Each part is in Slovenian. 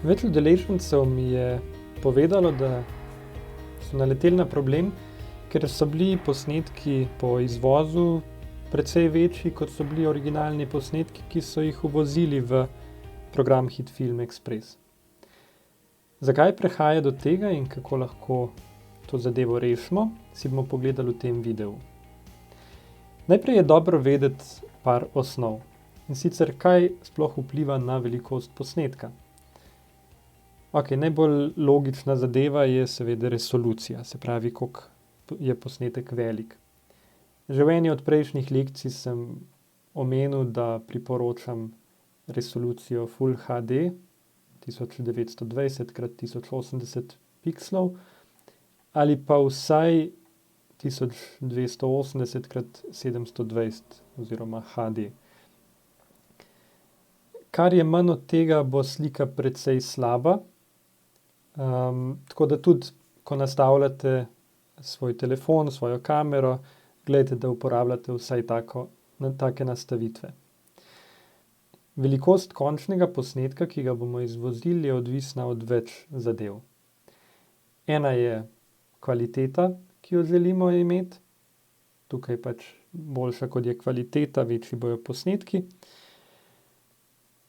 Več udeležencev mi je povedalo, da so naleteli na problem, ker so bili posnetki po izvozu precej večji, kot so bili originalni posnetki, ki so jih uvozili v program HitFilm Express. Zakaj prihaja do tega in kako lahko to zadevo rešimo, si bomo pogledali v tem videu. Najprej je dobro vedeti par osnov. In sicer, kaj sploh vpliva na velikost posnetka. Najbolj logična zadeva je seveda resolucija, se pravi, koliko je posnetek velik. Že v eni od prejšnjih lekcij sem omenil, da priporočam resolucijo Full HD 1920x1080 pikslov ali pa vsaj 1280x720 oziroma HD. Kar je manj od tega, bo slika precej slaba. Tako da tudi, ko nastavljate svoj telefon, svojo kamero, glejte, da uporabljate vsaj take nastavitve. Velikost končnega posnetka, ki ga bomo izvozili, je odvisna od več zadev. Ena je kvaliteta, ki jo želimo imeti. Tukaj pač boljša, kot je kvaliteta, večji bojo posnetki.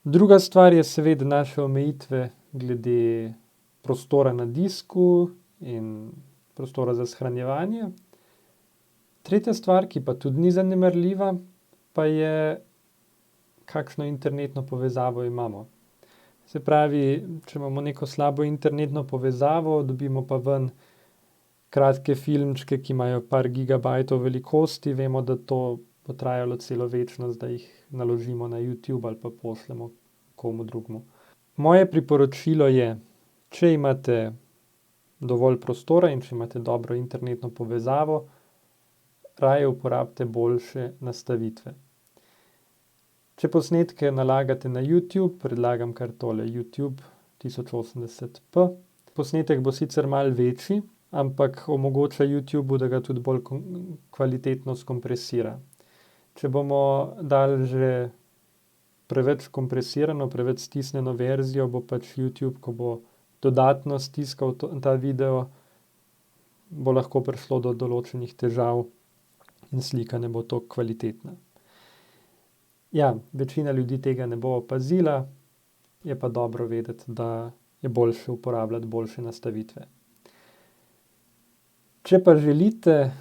Druga stvar je seveda naše omejitve glede prostora na disku in prostora za shranjevanje. Tretja stvar, ki pa tudi ni zanemarljiva, pa je, kakšno internetno povezavo imamo. Se pravi, če imamo neko slabo internetno povezavo, dobimo pa ven kratke filmčke, ki imajo par gigabajtov velikosti, vemo, da to bo trajalo celo večnost, da jih naložimo na YouTube ali pa pošljemo komu drugemu. Moje priporočilo je, če imate dovolj prostora in če imate dobro internetno povezavo, raje uporabite boljše nastavitve. Če posnetke nalagate na YouTube, predlagam kar tole YouTube 1080p. Posnetek bo sicer malo večji, ampak omogoča YouTubu, da ga tudi bolj kvalitetno skompresira. Če bomo dali že preveč kompresirano, preveč stisnjeno verzijo, bo pač YouTube, ko bo dodatno stiskal ta video, bo lahko prišlo do določenih težav in slika ne bo toliko kvalitetna. Ja, večina ljudi tega ne bo opazila, je pa dobro vedeti, da je boljše uporabljati boljše nastavitve. Če pa želite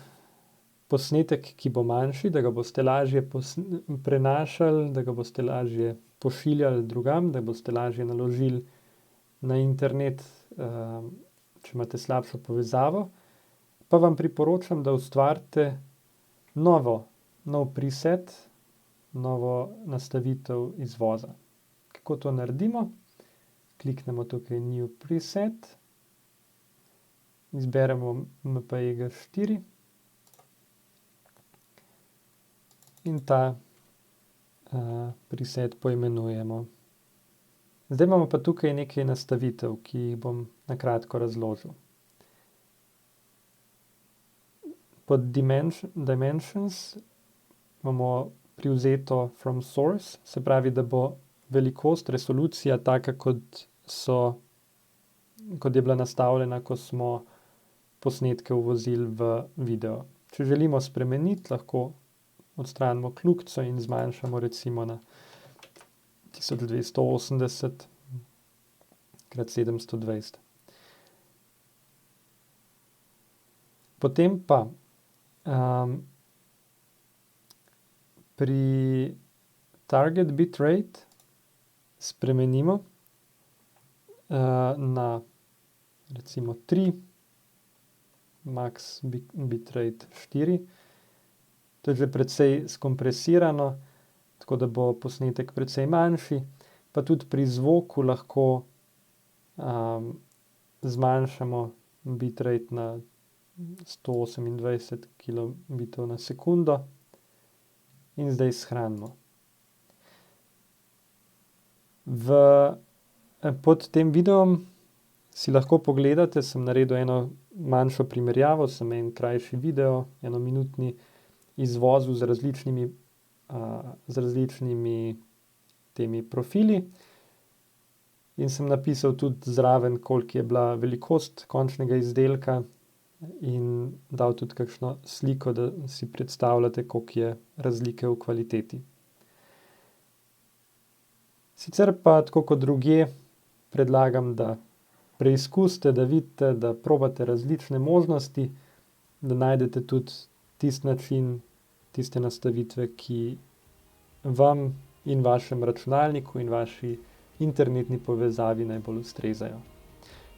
posnetek, ki bo manjši, da ga boste lažje prenašali, da ga boste lažje pošiljali drugam, da boste lažje naložili na internet, če imate slabšo povezavo, pa vam priporočam, da ustvarite nov preset, novo nastavitev izvoza. Kako to naredimo? Kliknemo tukaj New preset, izberemo MPEG-4 in ta preset poimenujemo. Zdaj imamo pa tukaj nekaj nastavitev, ki jih bom na kratko razložil. Pod Dimensions imamo privzeto From Source, se pravi, da bo velikost, resolucija taka, kot je bila nastavljena, ko smo posnetke uvozili v video. Če želimo spremeniti, lahko odstranimo kljukico in zmanjšamo recimo na 1280x720. Potem pa pri target bitrate spremenimo na recimo 3, max bitrate 4. To je že precej skompresirano, tako da bo posnetek precej manjši, pa tudi pri zvoku lahko zmanjšamo bitrate na 128 kilobitov na sekundo in zdaj shranimo. Pod tem videom si lahko pogledate, sem naredil eno manjšo primerjavo, sem en krajši video, enominutni izvozil z različnimi temi profili in sem napisal tudi zraven, koliko je bila velikost končnega izdelka in dal tudi kakšno sliko, da si predstavljate, koliko je razlike v kvaliteti. Sicer pa, tako kot drugje, predlagam, da preizkusite, da vidite, da probate različne možnosti, da najdete tudi tisti način, tiste nastavitve, ki vam in vašem računalniku in vaši internetni povezavi najbolj ustrezajo.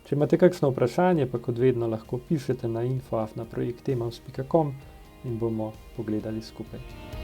Če imate kakšno vprašanje, pa kot vedno lahko pišete na info@projektemavs.com in bomo pogledali skupaj.